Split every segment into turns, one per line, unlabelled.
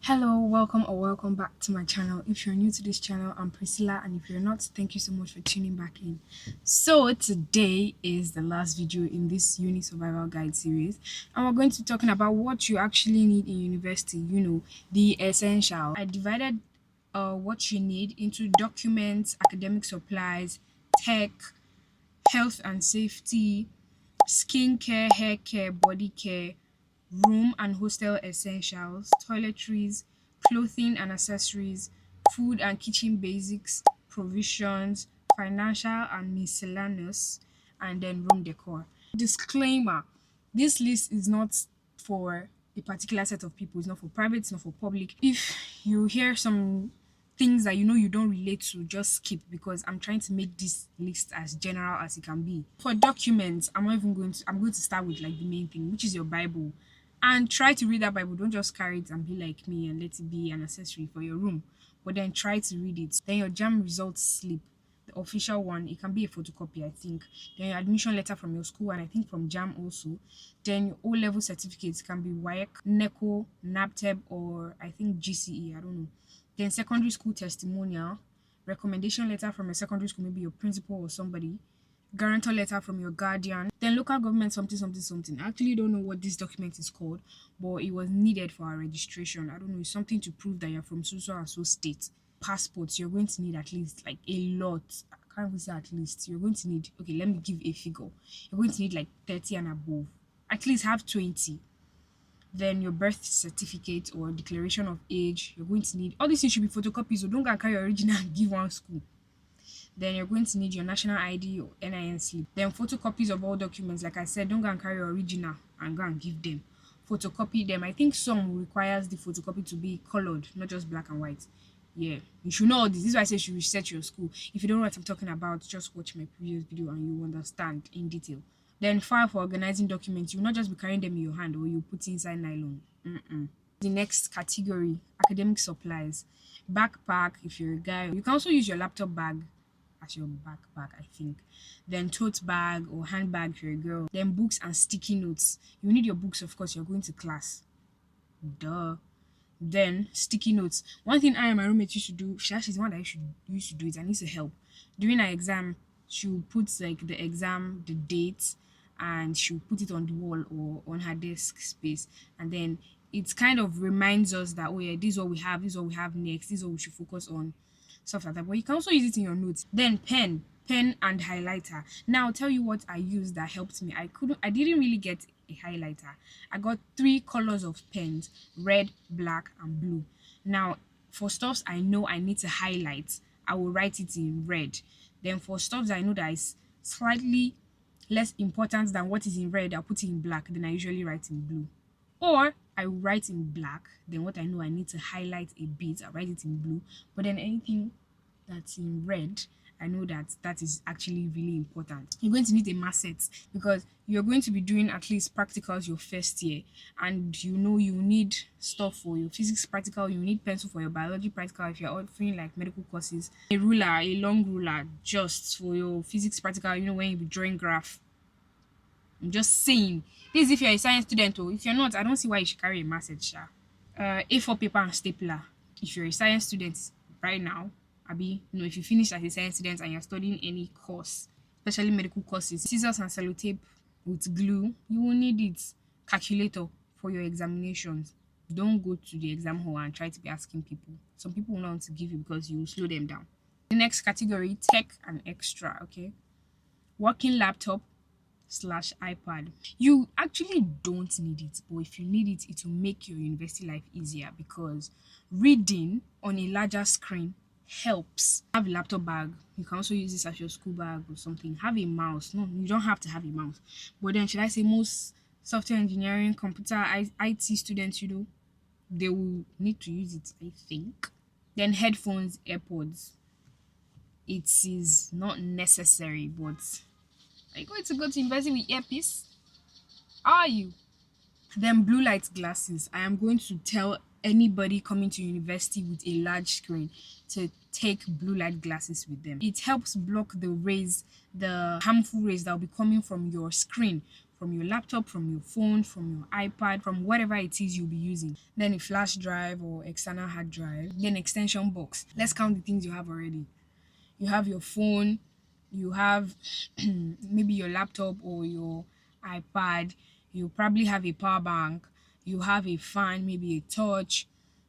Hello, welcome or welcome back to my channel. If you're new to this channel, I'm Priscilla, and if you're not, thank you so much for tuning back in. So today is the last video in this uni survival guide series, and we're going to be talking about what you actually need in university, the essential. I divided what you need into documents, academic supplies, tech, health and safety, skincare, hair care, body care, room and hostel essentials, toiletries, clothing and accessories, food and kitchen basics, provisions, financial and miscellaneous, and then room decor. Disclaimer: this list is not for a particular set of people, it's not for private, it's not for public. If you hear some things that you don't relate to, just skip, because I'm trying to make this list as general as it can be. For documents, I'm going to start with like the main thing, which is your Bible. And try to read that Bible. Don't just carry it and be like me and let it be an accessory for your room. But then try to read it. Then your jam results slip, the official one. It can be a photocopy, I think. Then your admission letter from your school, and I think from jam also. Then your O-level certificates can be WAEC, NECO, NAPTEB, or I think GCE. I don't know. Then secondary school testimonial, recommendation letter from a secondary school, maybe your principal or somebody, guarantor letter from your guardian, then local government something something something. I actually don't know what this document is called, but it was needed for our registration. I don't know, it's something to prove that you're from so and so state. Passports, you're going to need at least like a lot. I can't even say at least. You're going to need, okay, let me give a figure. You're going to need like 30 and above. At least have 20. Then your birth certificate or declaration of age. You're going to need all these things should be photocopies, so don't go and carry your original and give one school. Then you're going to need your national ID or NIN slip. Then photocopies of all documents. Like I said, don't go and carry your original and go and give them. Photocopy them. I think some requires the photocopy to be colored, not just black and white. Yeah, you should know all this. This is why I say you should research your school. If you don't know what I'm talking about, just watch my previous video and you understand in detail. Then file for organizing documents. You will not just be carrying them in your hand or you put inside nylon. The next category, academic supplies. Backpack, if you're a guy. You can also use your laptop bag as your backpack, I think. Then tote bag or handbag if you're a girl. Then books and sticky notes. You need your books, of course, you're going to class. Duh. Then sticky notes. One thing I and my roommate used to do, she's the one that used to do it. I need to help. During our exam, she'll put like the exam, the date, and she'll put it on the wall or on her desk space. And then it kind of reminds us that, oh yeah, this is what we have, this is what we have next, this is what we should focus on, stuff like that. But you can also use it in your notes. Then pen and highlighter. Now I'll tell you what I used that helped me. I didn't really get a highlighter. I got 3 colors of pens: red, black, and blue. Now for stuffs I know I need to highlight, I will write it in red. Then for stuffs I know that is slightly less important than what is in red, I'll put it in black. Then I usually write in blue. Or I write in black, then what I know I need to highlight a bit, I write it in blue. But then anything that's in red, I know that that is actually really important. You're going to need a math set because you're going to be doing at least practicals your first year, and you need stuff for your physics practical, you need pencil for your biology practical if you're offering like medical courses, a ruler, a long ruler just for your physics practical, when you be drawing graph. I'm just saying. This is if you're a science student, or if you're not, I don't see why you should carry a message. A4 paper and stapler. If you're a science student right now, if you finish as a science student and you're studying any course, especially medical courses, scissors and sellotape with glue, you will need it. Calculator for your examinations. Don't go to the exam hall and try to be asking people. Some people will not want to give you because you will slow them down. The next category, tech and extra, okay? Working laptop slash iPad. You actually don't need it, but if you need it, it will make your university life easier because reading on a larger screen helps. Have a laptop bag. You can also use this as your school bag or something. Have a mouse. No, you don't have to have a mouse. But then, should I say, most software engineering, computer, IT students, they will need to use it, I think. Then headphones, AirPods. It is not necessary, but are you going to go to university with earpiece? Are you? Then blue light glasses. I am going to tell anybody coming to university with a large screen to take blue light glasses with them. It helps block the rays, the harmful rays that will be coming from your screen, from your laptop, from your phone, from your iPad, from whatever it is you'll be using. Then a flash drive or external hard drive, then extension box. Let's count the things you have already. You have your phone, you have maybe your laptop or your iPad, you probably have a power bank, you have a fan, maybe a torch,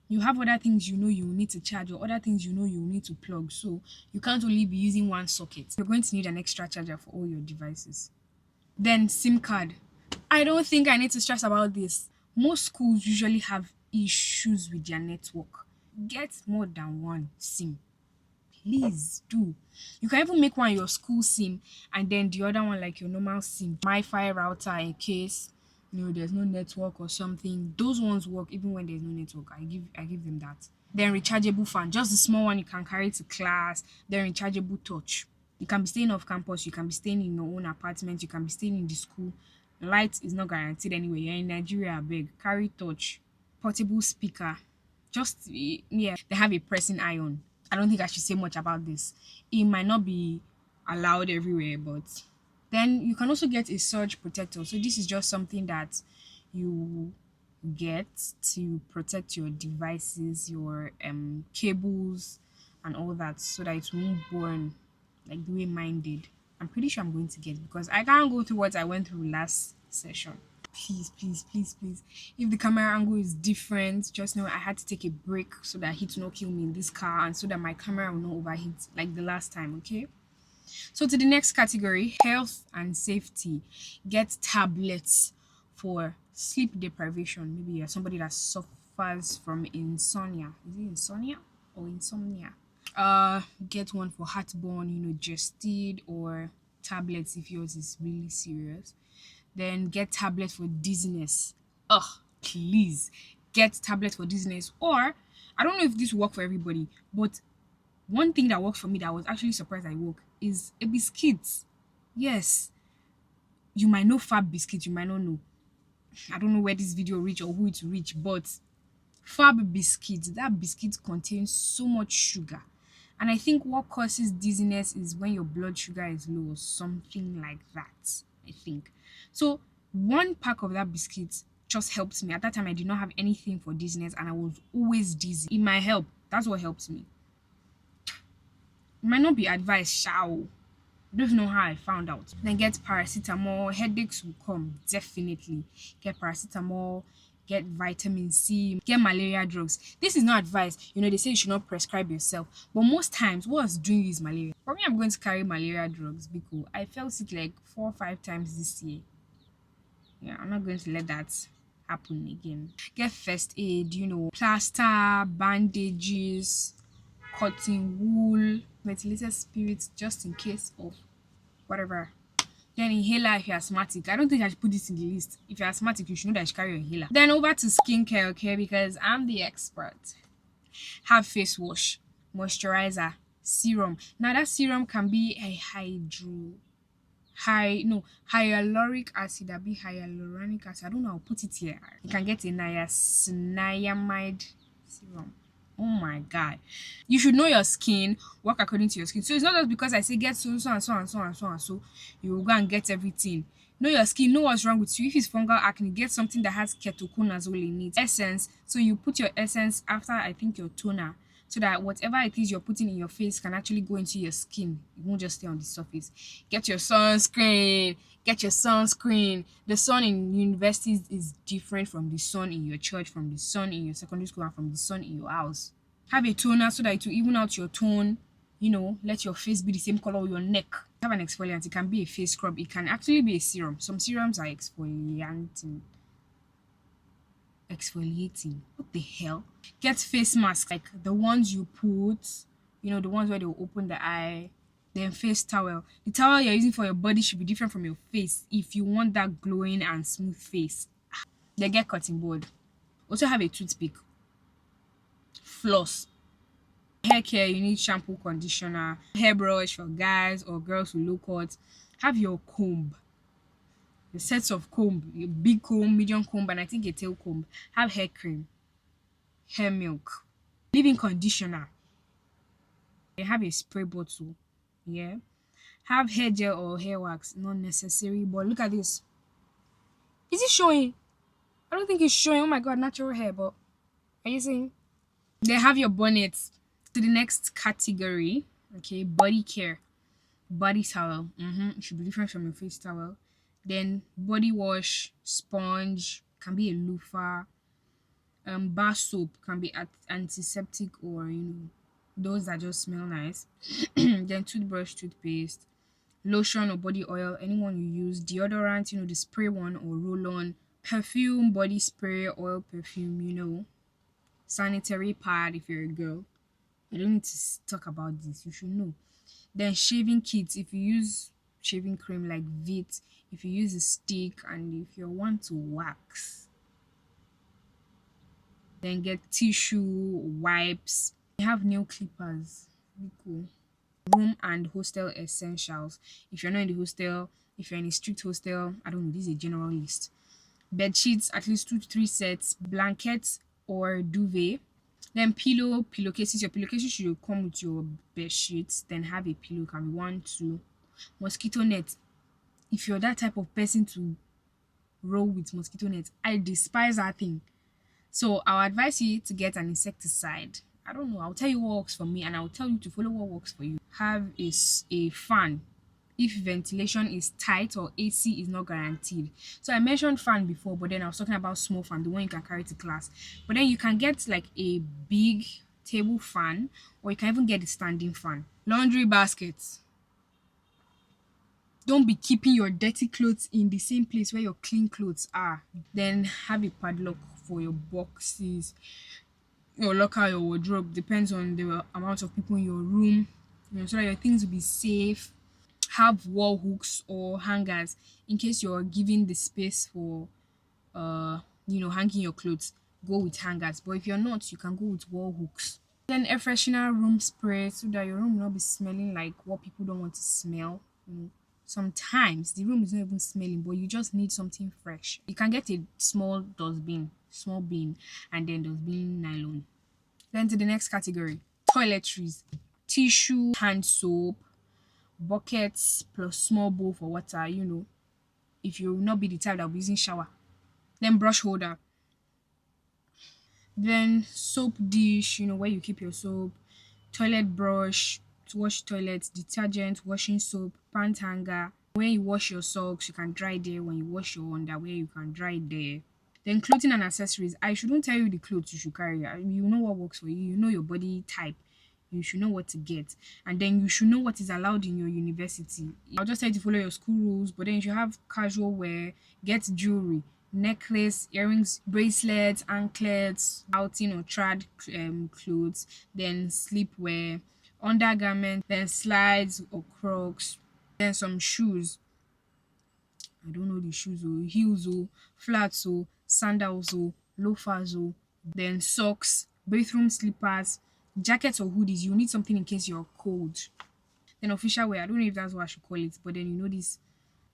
you have other things you know you need to charge or other things you know you need to plug. So you can't only be using one socket. You're going to need an extra charger for all your devices. Then SIM card. I don't think I need to stress about this. Most schools usually have issues with their network. Get more than one SIM. Please do. You can even make one your school SIM and then the other one like your normal SIM. Wi-Fi router in case there's no network or something. Those ones work even when there's no network. I give them that. Then rechargeable fan, just the small one you can carry to class. Then rechargeable torch. You can be staying off campus, you can be staying in your own apartment, you can be staying in the school. Light is not guaranteed anyway. You're in Nigeria, beg. Carry torch. Portable speaker. Just yeah, they have a pressing iron. I don't think I should say much about this. It might not be allowed everywhere, but then you can also get a surge protector. So this is just something that you get to protect your devices, your cables and all that so that it won't burn like the way mine did. I'm pretty sure I'm going to get it because I can't go through what I went through last session. Please, please, please, please. If the camera angle is different, just know I had to take a break so that heat will not kill me in this car and so that my camera will not overheat like the last time, okay? So to the next category, health and safety. Get tablets for sleep deprivation. Maybe you're somebody that suffers from insomnia. Is it insomnia or insomnia? Get one for heartburn, Gestid or tablets if yours is really serious. Then get tablets for dizziness. Ugh, please get tablets for dizziness. Or I don't know if this will work for everybody, but one thing that works for me that I was actually surprised I work is a biscuit. Yes, you might know Fab biscuit, you might not know. I don't know where this video reach or who it reach, but Fab biscuit, that biscuit contains so much sugar. And I think what causes dizziness is when your blood sugar is low or something like that. I think. So one pack of that biscuit just helps me. At that time, I did not have anything for dizziness and I was always dizzy. It might help. That's what helps me. It might not be advice, shao. I don't know how I found out. Then get paracetamol. Headaches will come, definitely. Get paracetamol, get vitamin C, get malaria drugs. This is not advice. They say you should not prescribe yourself. But most times, what's doing is malaria. For me, I'm going to carry malaria drugs because I fell sick like 4 or 5 times this year. Yeah, I'm not going to let that happen again. Get first aid, plaster, bandages, cotton wool, methylated spirits just in case of whatever. Then inhaler if you're asthmatic. I don't think I should put this in the list. If you're asthmatic, you should know that you should carry your inhaler. Then over to skincare, okay, because I'm the expert. Have face wash, moisturizer, serum. Now that serum can be a hyaluronic acid, that be hyaluronic acid. I don't know, I'll put it here. You can get a niacinamide serum. Oh my god, you should know your skin, work according to your skin. So it's not just because I say get so and so and so and so and so and so you will go and get everything. Know your skin, know what's wrong with you. If it's fungal acne, get something that has ketoconazole in it. Essence, so you put your essence after I think your toner, so that whatever it is you're putting in your face can actually go into your skin. It won't just stay on the surface. Get your sunscreen. The sun in universities is different from the sun in your church, from the sun in your secondary school, and from the sun in your house. Have a toner so that it will even out your tone. Let your face be the same color with your neck. Have an exfoliant. It can be a face scrub. It can actually be a serum. Some serums are exfoliating. What the hell? Get face masks, like the ones you put, the ones where they will open the eye. Then face towel. The towel you're using for your body should be different from your face if you want that glowing and smooth face. Then get cotton board. Also have a toothpick. Floss. Hair care, you need shampoo, conditioner, hairbrush for guys or girls with low cuts. Have your comb. The sets of comb, a big comb, medium comb, and I think a tail comb. Have hair cream, hair milk, leave-in conditioner. Have a spray bottle. Yeah. Have hair gel or hair wax. Not necessary, but look at this. Is it showing? I don't think it's showing. Oh my god, natural hair, but are you seeing? They have your bonnet. To the next category, okay, body care. Body towel. It should be different from your face towel. Then body wash, sponge, can be a loofah. Bar soap can be antiseptic or those that just smell nice. Then toothbrush, toothpaste, lotion or body oil, anyone you use, deodorant, the spray one or roll on, perfume, body spray, oil perfume, sanitary pad if you're a girl. I don't need to talk about this, you should know. Then shaving kits, if you use shaving cream like Vit, if you use a stick, and if you want to wax, then get tissue, wipes. You have nail clippers. Really cool. Room and hostel essentials. If you're not in the hostel, if you're in a strict hostel, I don't know, this is a general list. Bed sheets, at least 2 to 3 sets, blankets or duvet. Then pillowcases. Your pillowcases should come with your bed sheets. Then have a pillow, can be 1, 2. Mosquito net. If you're that type of person to roll with mosquito net, I despise that thing. So I'll advise you to get an insecticide. I don't know. I'll tell you what works for me, and I'll tell you to follow what works for you. Have a fan if ventilation is tight or AC is not guaranteed. So I mentioned fan before, but then I was talking about small fan, the one you can carry to class. But then you can get like a big table fan, or you can even get a standing fan. Laundry baskets. Don't be keeping your dirty clothes in the same place where your clean clothes are. Then have a padlock for your boxes, your locker, your wardrobe. Depends on the amount of people in your room, so that your things will be safe. Have wall hooks or hangers in case you're giving the space for hanging your clothes. Go with hangers, but if you're not, you can go with wall hooks. Then air freshener, room spray, so that your room will not be smelling like what people don't want to smell. Sometimes the room is not even smelling, but you just need something fresh. You can get a small bin, and then dustbin nylon. Then to the next category, toiletries, tissue, hand soap, buckets plus small bowl for water. If you will not be the type that will be using shower. Then brush holder. Then soap dish, where you keep your soap, toilet brush to wash toilets, detergent, washing soap, pant hanger. When you wash your socks, you can dry there. When you wash your underwear, you can dry there. Then clothing and accessories. I shouldn't tell you the clothes you should carry. You know what works for you. You know your body type. You should know what to get. And then you should know what is allowed in your university. I'll just tell you to follow your school rules, but then if you have casual wear, get jewelry, necklace, earrings, bracelets, anklets, outing or trad clothes, then sleepwear, undergarment, then slides or crocs, then some shoes. I don't know the shoes or heels or flats or sandals or loafers or then socks, bathroom slippers, jackets or hoodies. You need something in case you're cold. Then official wear. I don't know if that's what I should call it, but then these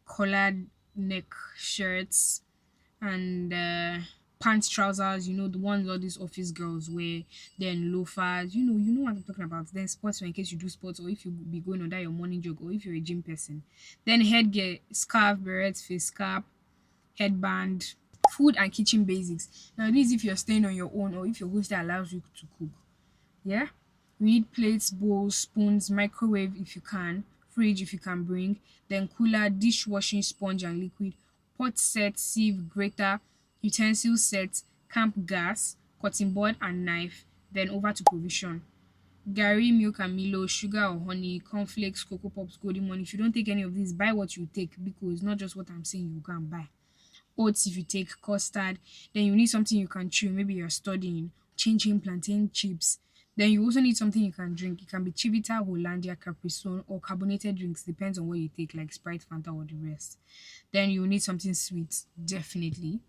collared neck shirts and pants, trousers. The ones all these office girls wear. Then loafers. You know what I'm talking about. Then sportswear in case you do sports or if you be going on that your morning jog or if you're a gym person. Then headgear, scarf, beret, face cap, headband, food and kitchen basics. Now, this is if you're staying on your own or if your hostel allows you to cook. Yeah? We need plates, bowls, spoons, microwave if you can, fridge if you can bring, then cooler, dishwashing sponge and liquid, pot set, sieve, grater, utensil set, camp gas, cutting board and knife, then over to provision. Gary, milk and Milo, sugar or honey, cornflakes, cocoa pops, golden money. If you don't take any of these, buy what you take because it's not just what I'm saying you can buy. Oats if you take custard, then you need something you can chew. Maybe you're studying, chin plantain chips. Then you also need something you can drink. It can be Chivita, Hollandia, Capri Sun, or carbonated drinks. Depends on what you take, like Sprite, Fanta, or the rest. Then you need something sweet, definitely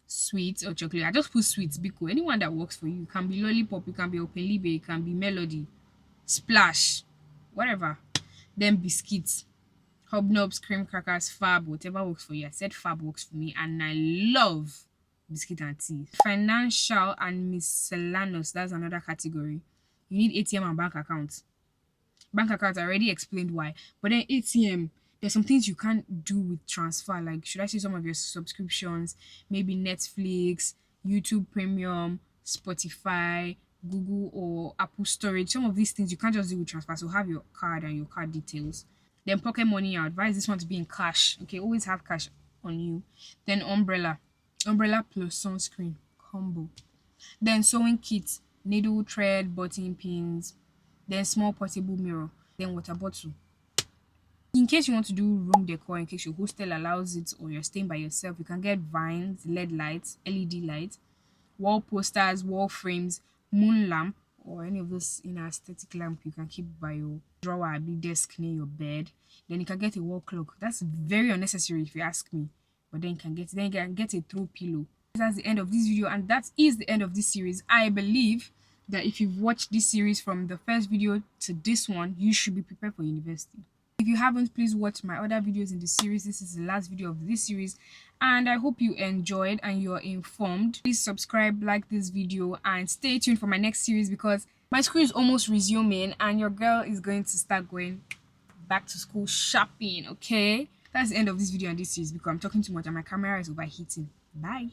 sweet or chocolate. I just put sweet because anyone that works for you. It can be lollipop, it can be open libe, it can be melody, splash, whatever. Then biscuits, hobnobs, cream crackers, fab, whatever works for you. I said fab works for me, and I love biscuit and tea. Financial and miscellaneous, that's another category. You need ATM and bank account. Bank account, I already explained why. But then ATM, There's some things you can't do with transfer, like should I say some of your subscriptions, maybe Netflix, YouTube Premium, Spotify, Google or Apple storage. Some of these things you can't just do with transfer. So have your card and your card details. Then pocket money, I advise this one to be in cash. Okay, always have cash on you. Then umbrella. Umbrella plus sunscreen combo. Then sewing kit, needle, thread, button pins, then small portable mirror, then water bottle. In case you want to do room decor, in case your hostel allows it or you're staying by yourself, you can get vines, LED lights, LED lights, wall posters, wall frames, moon lamp, or any of those aesthetic lamp you can keep by your drawer, a big desk near your bed. Then you can get a wall clock. That's very unnecessary if you ask me. But then you can get a throw pillow. That's the end of this video, and that is the end of this series. I believe that if you've watched this series from the first video to this one, you should be prepared for university. If you haven't, please watch my other videos in the series. This is the last video of this series, and I hope you enjoyed and you're informed. Please subscribe, like this video, and stay tuned for my next series because my school is almost resuming and your girl is going to start going back to school shopping. Okay, that's the end of this video and this series because I'm talking too much and my camera is overheating. Bye.